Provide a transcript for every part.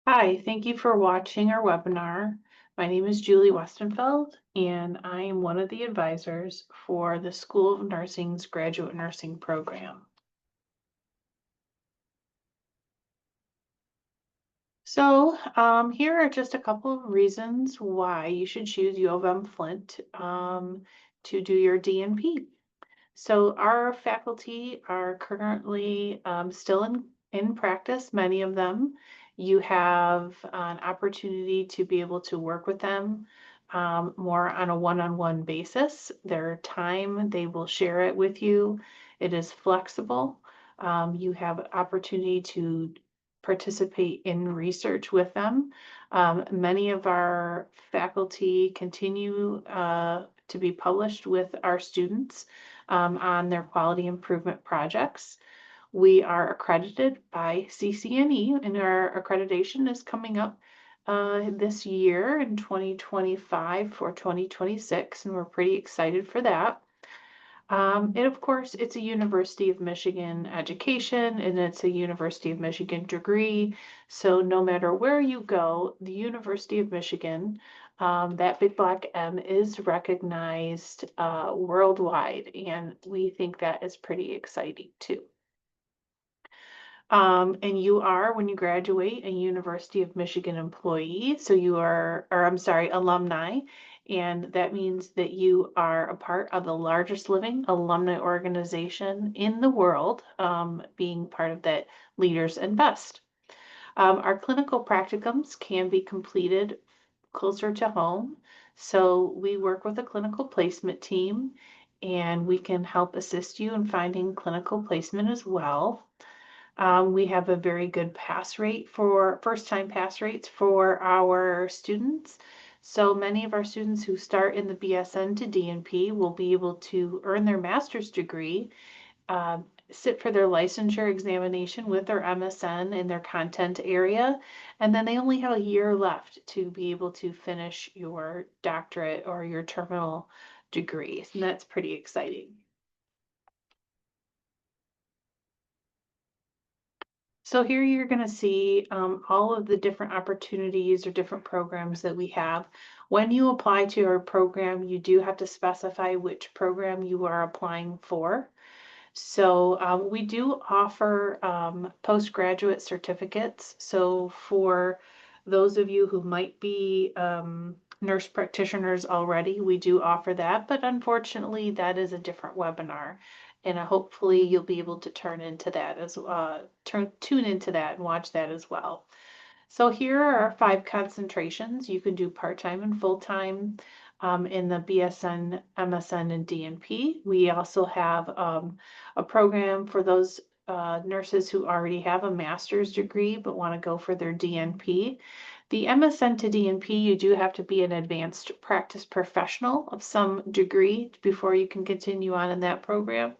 Hi, thank you for watching our webinar. My name is Julie Westenfeld, and I am one of the advisors for the School of Nursing's Graduate Nursing Program. So here are just a couple of reasons why you should choose U of M-Flint to do your DNP. So our faculty are currently still in practice, many of them. You have an opportunity to be able to work with them more on a one-on-one basis. Their time, they will share it with you. It is flexible. You have opportunity to participate in research with them. Many of our faculty continue to be published with our students on their quality improvement projects. We are accredited by CCNE, and our accreditation is coming up this year in 2025 for 2026, and we're pretty excited for that. And of course, it's a University of Michigan education, and it's a University of Michigan degree. So no matter where you go, the University of Michigan, that big black M is recognized worldwide, and we think that is pretty exciting too. And you are, when you graduate, a University of Michigan employee. So you are, or I'm sorry, alumni. And that means that you are a part of the largest living alumni organization in the world, being part of that Leaders Invest. Our clinical practicums can be completed closer to home. So we work with a clinical placement team, and we can help assist you in finding clinical placement as well. We have a very good pass rate for first-time pass rates for our students. So many of our students who start in the BSN to DNP will be able to earn their master's degree, sit for their licensure examination with their MSN in their content area, and then they only have a year left to be able to finish your doctorate or your terminal degree. And that's pretty exciting. So here you're going to see all of the different opportunities or different programs that we have. When you apply to our program, you do have to specify which program you are applying for. So we do offer postgraduate certificates. So for those of you who might be nurse practitioners already, we do offer that, but unfortunately that is a different webinar. And hopefully you'll be able to tune into that and watch that as well. So here are our 5 concentrations. You can do part-time and full-time in the BSN, MSN, and DNP. We also have a program for those nurses who already have a master's degree but want to go for their DNP. The MSN to DNP, you do have to be an advanced practice professional of some degree before you can continue on in that program.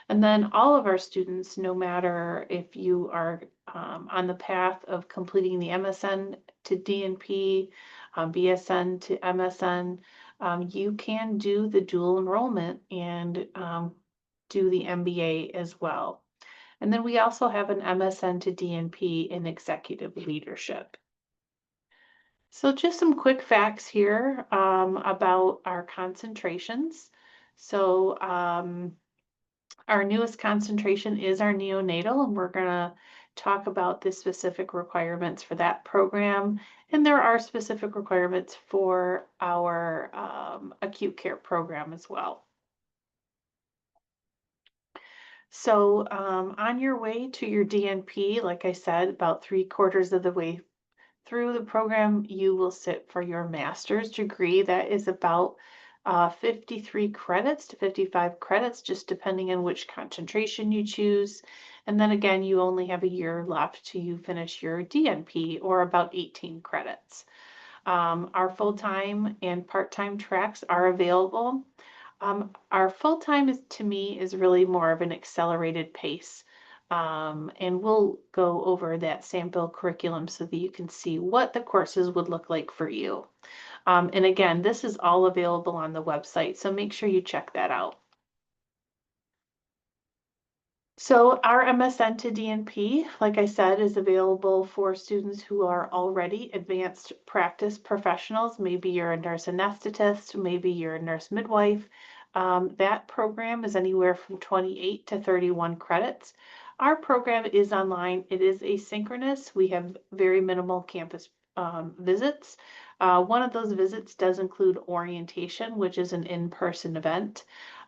And then all of our students, no matter if you are on the path of completing the MSN to DNP, BSN to MSN, you can do the dual enrollment and do the MBA as well. And then we also have an MSN to DNP in executive leadership. So just some quick facts here about our concentrations. So our newest concentration is our neonatal, and we're going to talk about the specific requirements for that program. And there are specific requirements for our acute care program as well. So on your way to your DNP, like I said, about 3/4 of the way through the program, you will sit for your master's degree. That is about 53 credits to 55 credits, just depending on which concentration you choose. And then again, you only have a year left to finish your DNP, or about 18 credits. Our full-time and part-time tracks are available. Our full-time to me is really more of an accelerated pace. And we'll go over that sample curriculum so that you can see what the courses would look like for you. And again, this is all available on the website, so make sure you check that out. So our MSN to DNP, like I said, is available for students who are already advanced practice professionals. Maybe you're a nurse anesthetist, maybe you're a nurse midwife. That program is anywhere from 28 to 31 credits. Our program is online. It is asynchronous. We have very minimal campus visits. One of those visits does include orientation, which is an in-person event.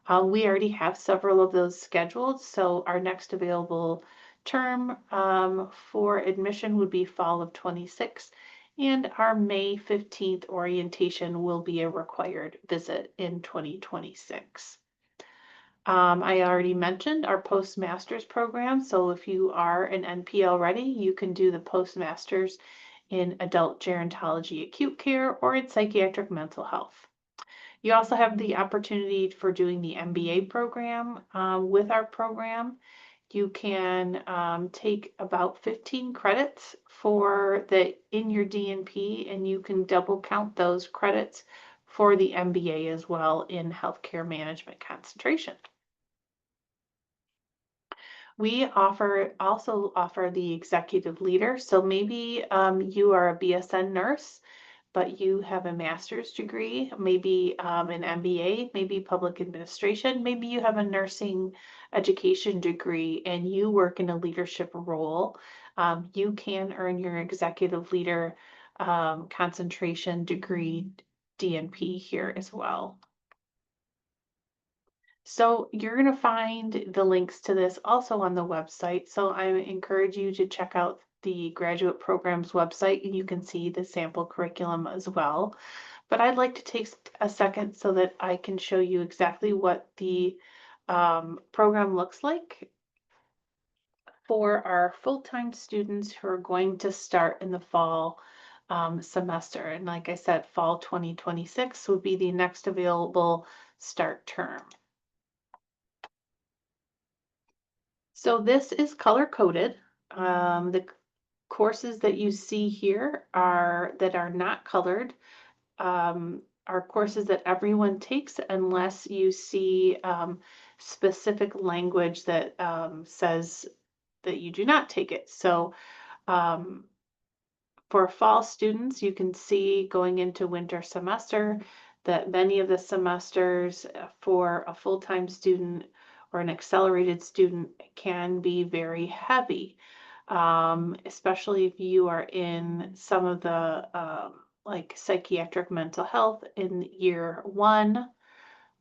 We already have several of those scheduled, so our next available term for admission would be fall of 26, and our May 15th orientation will be a required visit in 2026. I already mentioned our postmaster's program, so if you are an NP already, you can do the postmaster's in adult gerontology acute care or in psychiatric mental health. You also have the opportunity for doing the MBA program. With our program, you can take about 15 credits in your DNP, and you can double count those credits for the MBA as well in healthcare management concentration. We also offer the executive leader. So maybe you are a BSN nurse, but you have a master's degree, maybe an MBA, maybe public administration, maybe you have a nursing education degree and you work in a leadership role. You can earn your executive leader concentration degree DNP here as well. So you're going to find the links to this also on the website. So I encourage you to check out the graduate program's website and you can see the sample curriculum as well. But I'd like to take a second so that I can show you exactly what the program looks like for our full-time students who are going to start in the fall semester. And like I said, fall 2026 would be the next available start term. So this is color coded. The courses that you see here that are not colored are courses that everyone takes unless you see specific language that says that you do not take it. So for fall students, you can see going into winter semester that many of the semesters for a full-time student or an accelerated student can be very heavy, especially if you are in some of the like psychiatric mental health in year 1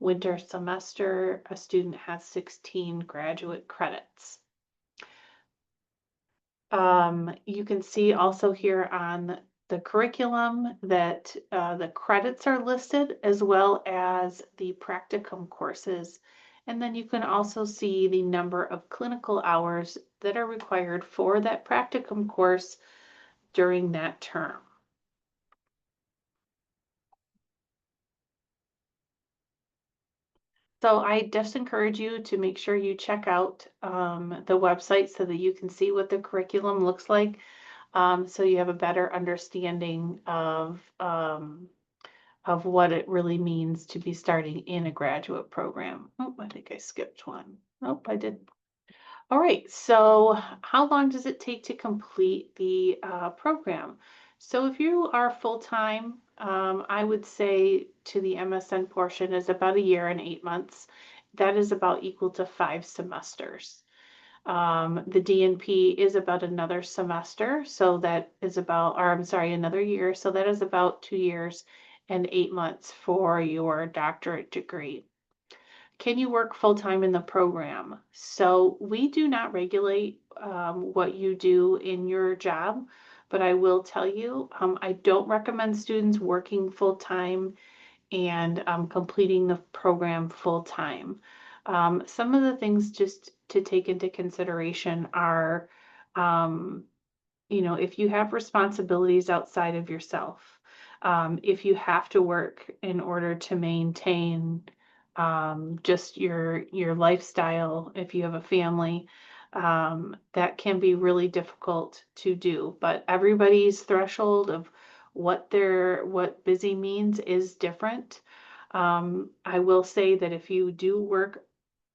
winter semester. A student has 16 graduate credits. You can see also here on the curriculum that the credits are listed as well as the practicum courses. And then you can also see the number of clinical hours that are required for that practicum course during that term. So I just encourage you to make sure you check out the website so that you can see what the curriculum looks like. So you have a better understanding of what it really means to be starting in a graduate program. Oh, I think I skipped one. Oh, I did. All right, so how long does it take to complete the program? So if you are full-time, I would say to the MSN portion is about 1 year and 8 months. That is about equal to 5 semesters. The DNP is about another semester, so that is about, or I'm sorry, another year, so that is about 2 years and 8 months for your doctorate degree. Can you work full-time in the program? So we do not regulate what you do in your job, but I will tell you, I don't recommend students working full-time and completing the program full-time. Some of the things just to take into consideration are, if you have responsibilities outside of yourself, if you have to work in order to maintain just your lifestyle, if you have a family, that can be really difficult to do. But everybody's threshold of what busy means is different. I will say that if you do work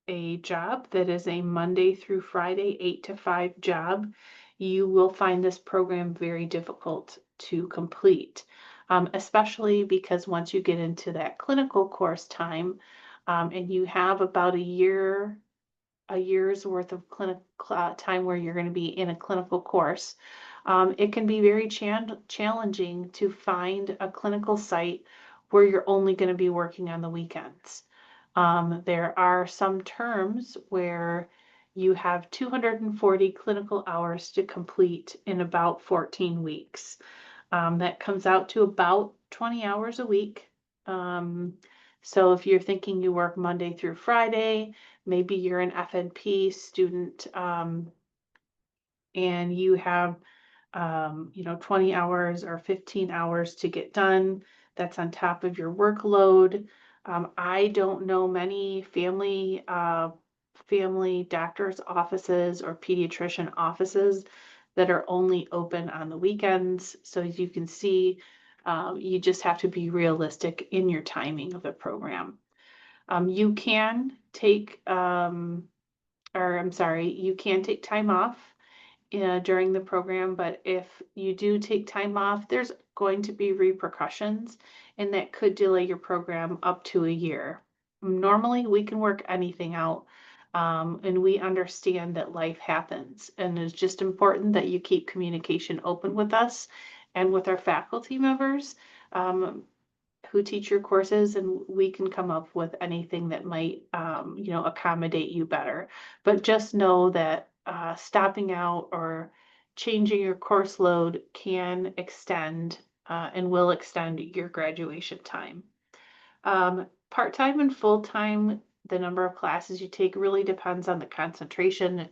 a job that is a Monday through Friday, 8 to 5 job, you will find this program very difficult to complete, especially because once you get into that clinical course time, and you have about a year's worth of clinical time where you're going to be in a clinical course, it can be very challenging to find a clinical site where you're only going to be working on the weekends. There are some terms where you have 240 clinical hours to complete in about 14 weeks. That comes out to about 20 hours a week. So if you're thinking you work Monday through Friday, maybe you're an FNP student, and you have 20 hours or 15 hours to get done. That's on top of your workload. I don't know many family doctor's offices or pediatrician offices that are only open on the weekends. So as you can see, you just have to be realistic in your timing of the program. You can take, you can take time off during the program, but if you do take time off, there's going to be repercussions, and that could delay your program up to a year. Normally, we can work anything out, and we understand that life happens, and it's just important that you keep communication open with us and with our faculty members who teach your courses, and we can come up with anything that might accommodate you better. But just know that stopping out or changing your course load can extend and will extend your graduation time. Part-time and full-time, the number of classes you take really depends on the concentration. It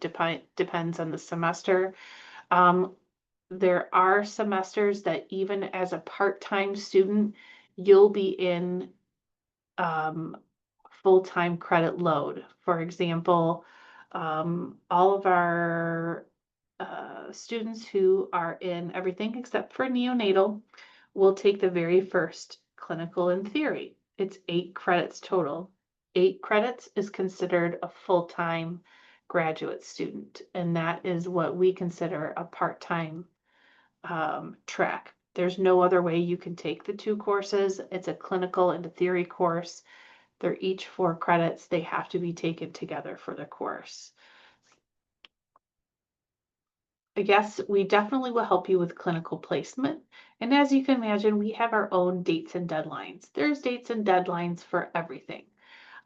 depends on the semester. There are semesters that even as a part-time student, you'll be in full-time credit load. For example, all of our students who are in everything except for neonatal will take the very first clinical and theory. It's 8 credits total. 8 credits is considered a full-time graduate student, and that is what we consider a part-time track. There's no other way you can take the 2 courses. It's a clinical and a theory course. They're each 4 credits. They have to be taken together for the course. Yes, we definitely will help you with clinical placement. And as you can imagine, we have our own dates and deadlines. There's dates and deadlines for everything.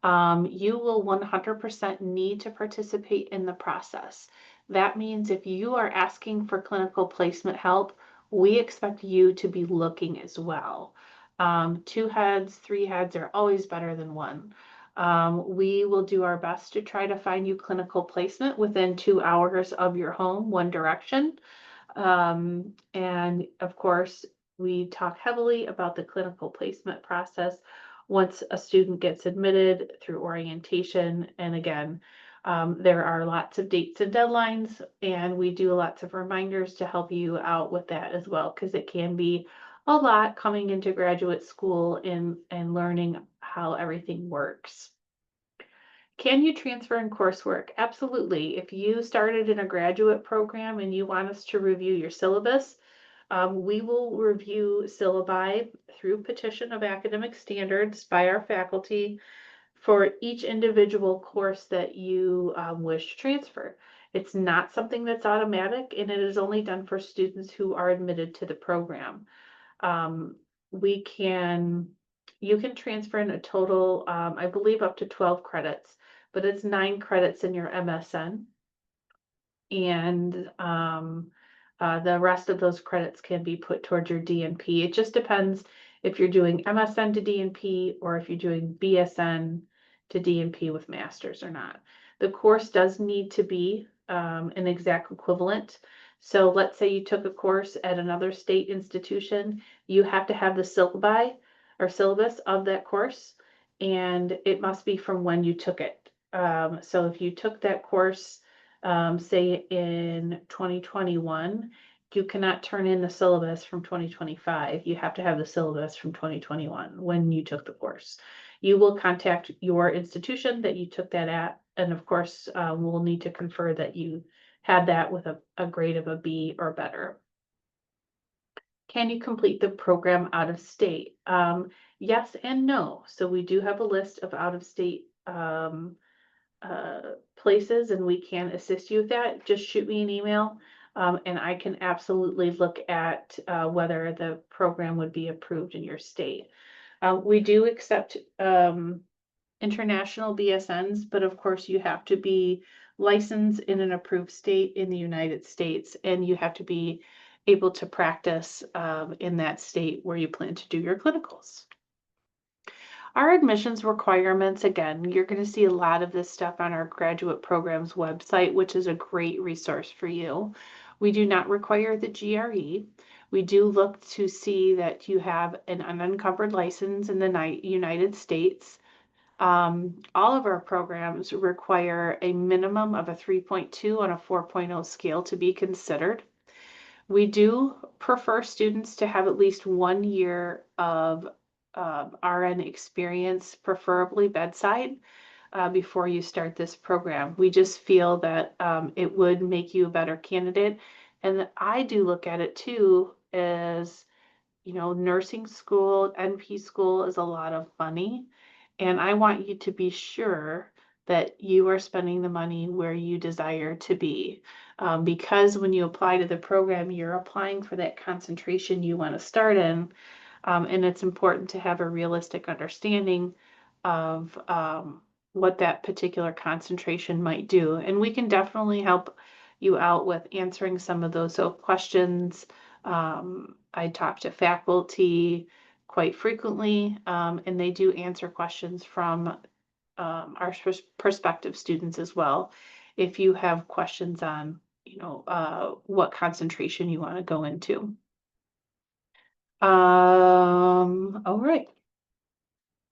You will 100% need to participate in the process. That means if you are asking for clinical placement help, we expect you to be looking as well. 2 heads, 3 heads are always better than 1. We will do our best to try to find you clinical placement within 2 hours of your home, one direction. And of course, we talk heavily about the clinical placement process once a student gets admitted through orientation. And again, there are lots of dates and deadlines, and we do lots of reminders to help you out with that as well, because it can be a lot coming into graduate school and learning how everything works. Can you transfer in coursework? Absolutely. If you started in a graduate program and you want us to review your syllabus, we will review syllabi through petition of academic standards by our faculty for each individual course that you wish to transfer. It's not something that's automatic, and it is only done for students who are admitted to the program. You can transfer in a total, I believe up to 12 credits, but it's 9 credits in your MSN. And the rest of those credits can be put towards your DNP. It just depends if you're doing MSN to DNP or if you're doing BSN to DNP with masters or not. The course does need to be an exact equivalent. So let's say you took a course at another state institution, you have to have the syllabi or syllabus of that course, and it must be from when you took it. So if you took that course, say in 2021, you cannot turn in the syllabus from 2025. You have to have the syllabus from 2021 when you took the course. You will contact your institution that you took that at And of course, we'll need to confer that you had that with a grade of a B or better. Can you complete the program out of state? Yes and no. So we do have a list of out of state places, and we can assist you with that. Just shoot me an email, and I can absolutely look at whether the program would be approved in your state. We do accept international BSNs, but of course you have to be licensed in an approved state in the United States, and you have to be able to practice in that state where you plan to do your clinicals. Our admissions requirements, again, you're going to see a lot of this stuff on our graduate programs website, which is a great resource for you. We do not require the GRE. We do look to see that you have an unencumbered license in the United States. All of our programs require a minimum of a 3.2 on a 4.0 scale to be considered. We do prefer students to have at least 1 year of RN experience, preferably bedside, before you start this program. We just feel that it would make you a better candidate. And I do look at it too as, you know, nursing school, NP school is a lot of money. And I want you to be sure that you are spending the money where you desire to be. Because when you apply to the program, you're applying for that concentration you want to start in. And it's important to have a realistic understanding of what that particular concentration might do. And we can definitely help you out with answering some of those questions. I talk to faculty quite frequently, and they do answer questions from our prospective students as well. If you have questions on, you know, what concentration you want to go into. All right.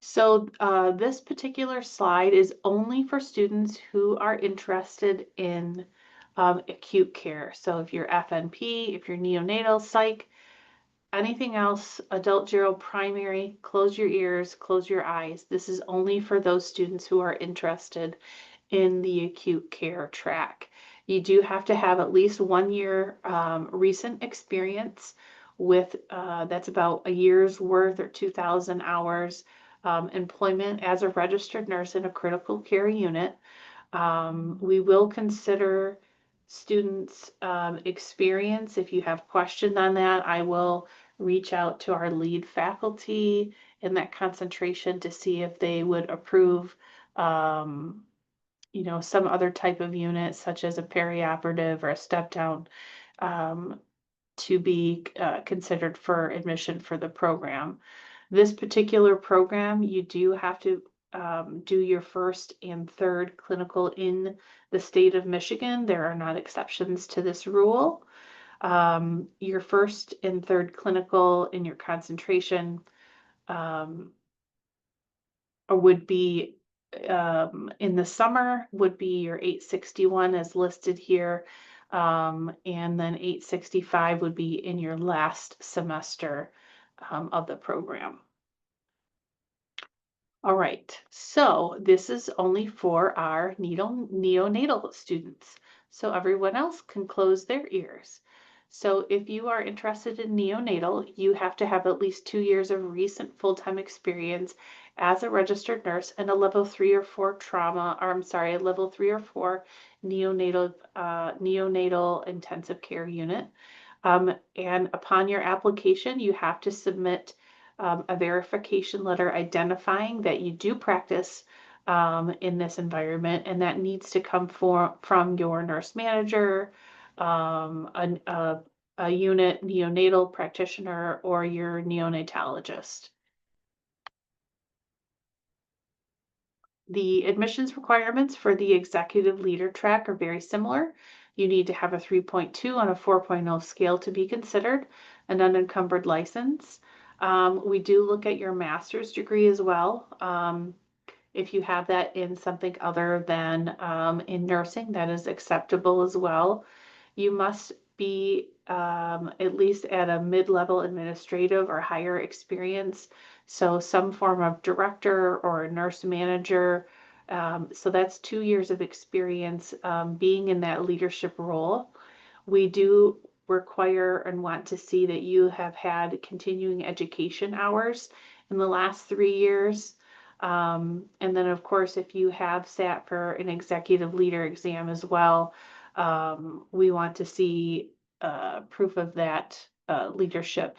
So this particular slide is only for students who are interested in acute care. So if you're FNP, if you're neonatal psych, anything else, adult gero primary, close your ears, close your eyes. This is only for those students who are interested in the acute care track. You do have to have at least 1 year recent experience with, that's about a year's worth or 2,000 hours employment as a registered nurse in a critical care unit. We will consider students' experience. If you have questions on that, I will reach out to our lead faculty in that concentration to see if they would approve, you know, some other type of unit, such as a perioperative or a step down, to be considered for admission for the program. This particular program, you do have to do your first and third clinical in the state of Michigan. There are not exceptions to this rule. Your first and third clinical in your concentration would be in the summer would be your 861 as listed here. And then 865 would be in your last semester of the program. All right, so this is only for our neonatal students. So everyone else can close their ears. So if you are interested in neonatal, you have to have at least 2 years of recent full-time experience as a registered nurse and a level 3 or 4 trauma, or I'm sorry, a level 3 or 4 neonatal intensive care unit. And upon your application, you have to submit a verification letter identifying that you do practice in this environment, and that needs to come from your nurse manager, a unit neonatal practitioner, or your neonatologist. The admissions requirements for the executive leader track are very similar. You need to have a 3.2 on a 4.0 scale to be considered an unencumbered license. We do look at your master's degree as well. If you have that in something other than in nursing, that is acceptable as well. You must be at least at a mid-level administrative or higher experience. So some form of director or a nurse manager So that's 2 years of experience being in that leadership role. We do require and want to see that you have had continuing education hours in the last 3 years. And then, of course, if you have sat for an executive leader exam as well, we want to see proof of that leadership,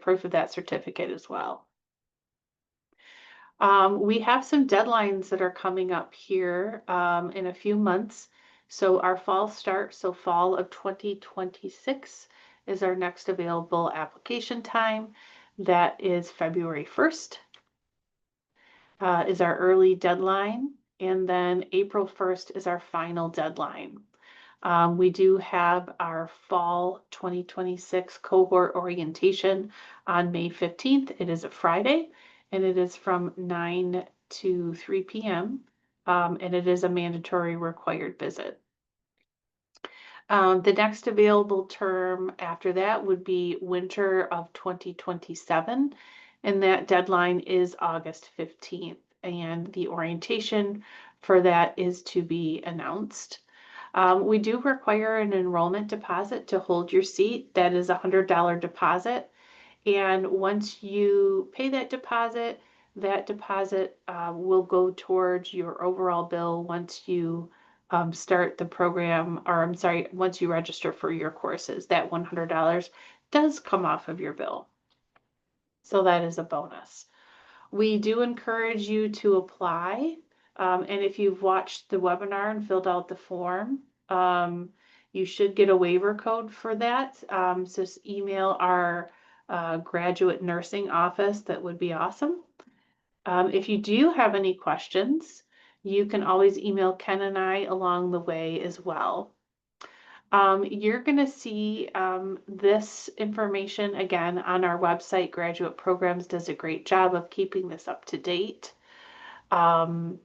proof of that certificate as well. We have some deadlines that are coming up here in a few months. So our fall start, so fall of 2026 is our next available application time. That is February 1st is our early deadline. And then April 1st is our final deadline. We do have our fall 2026 cohort orientation on May 15th. It is a Friday, and it is from 9 to 3 p.m., and it is a mandatory required visit. The next available term after that would be winter of 2027, and that deadline is August 15th, and the orientation for that is to be announced. We do require an enrollment deposit to hold your seat. That is a $100 deposit. And once you pay that deposit will go towards your overall bill once you start the program, or once you register for your courses. That $100 does come off of your bill. So that is a bonus. We do encourage you to apply. And if you've watched the webinar and filled out the form, you should get a waiver code for that. So just email our graduate nursing office. That would be awesome. If you do have any questions, you can always email Ken and I along the way as well. You're going to see this information again on our website. Graduate Programs does a great job of keeping this up to date. The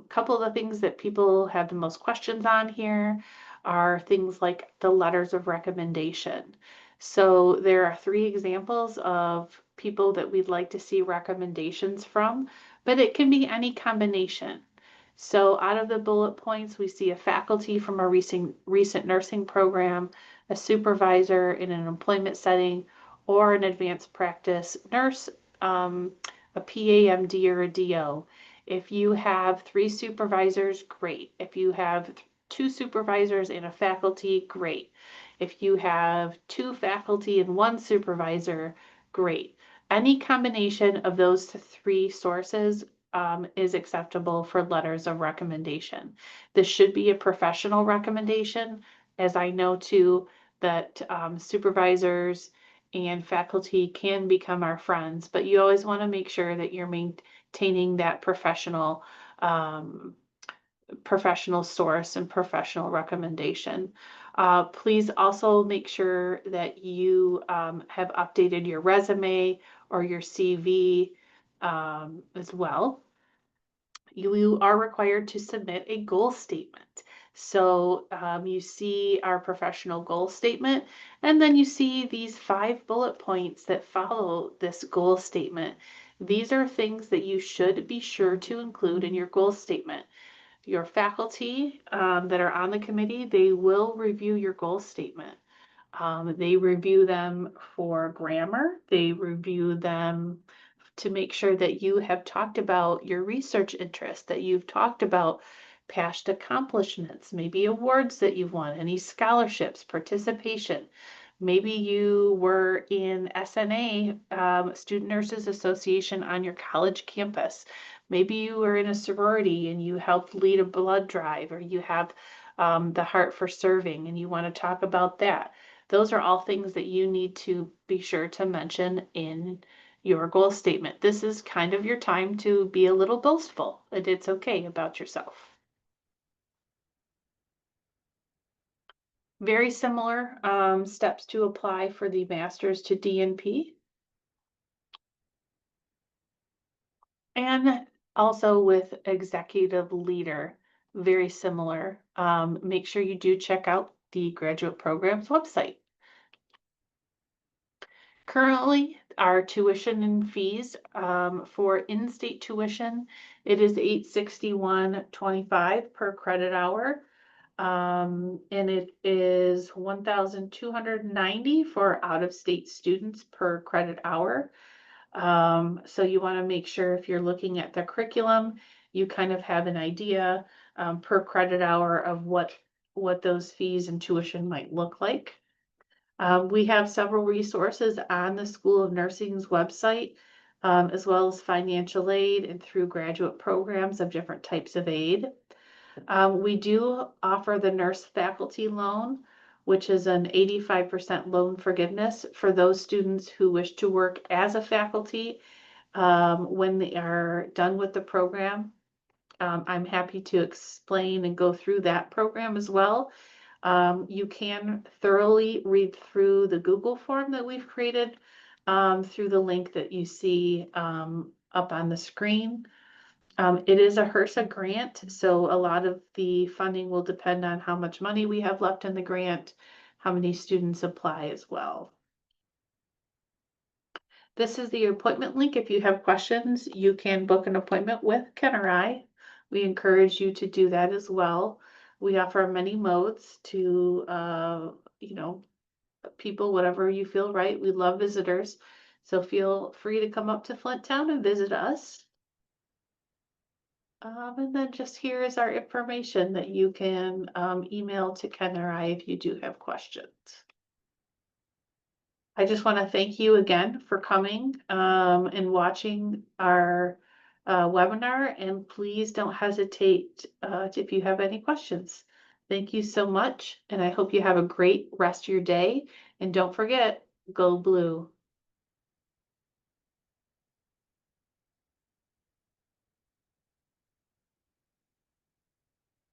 couple of the things that people have the most questions on here are things like the letters of recommendation. So there are 3 examples of people that we'd like to see recommendations from, but it can be any combination. So out of the bullet points, we see a faculty from a recent nursing program, a supervisor in an employment setting, or an advanced practice nurse, a PAMD or a DO. If you have 3 supervisors, great. If you have 2 supervisors and a faculty, great. If you have 2 faculty and 1 supervisor, great. Any combination of those 3 sources is acceptable for letters of recommendation. This should be a professional recommendation, as I know too that supervisors and faculty can become our friends, but you always want to make sure that you're maintaining that professional source and professional recommendation. Please also make sure that you have updated your resume or your CV as well. You are required to submit a goal statement. So you see our professional goal statement, and then you see these 5 bullet points that follow this goal statement. These are things that you should be sure to include in your goal statement. Your faculty that are on the committee, they will review your goal statement. They review them for grammar. They review them to make sure that you have talked about your research interests, that you've talked about past accomplishments, maybe awards that you've won, any scholarships, participation. Maybe you were in SNA, Student Nurses Association, on your college campus. Maybe you were in a sorority and you helped lead a blood drive, or you have the heart for serving and you want to talk about that. Those are all things that you need to be sure to mention in your goal statement. This is kind of your time to be a little boastful, and it's okay about yourself. Very similar steps to apply for the master's to DNP. And also with executive leader, very similar. Make sure you do check out the graduate program's website. Currently, our tuition and fees, for in-state tuition, it is $861.25 per credit hour. And it is 1,290 for out-of-state students per credit hour. So you want to make sure if you're looking at the curriculum, you kind of have an idea per credit hour of what those fees and tuition might look like. We have several resources on the School of Nursing's website, as well as financial aid and through graduate programs of different types of aid. We do offer the nurse faculty loan, which is an 85% loan forgiveness for those students who wish to work as a faculty when they are done with the program. I'm happy to explain and go through that program as well. You can thoroughly read through the Google form that we've created through the link that you see up on the screen. It is a HRSA grant, so a lot of the funding will depend on how much money we have left in the grant, how many students apply as well. This is the appointment link. If you have questions, you can book an appointment with Ken or I. We encourage you to do that as well. We offer many modes to, people, whatever you feel right. We love visitors. So feel free to come up to Flint Town and visit us. And then just here is our information that you can email to Ken or I if you do have questions. I just want to thank you again for coming and watching our webinar, and please don't hesitate if you have any questions. Thank you so much, and I hope you have a great rest of your day. And don't forget, go blue.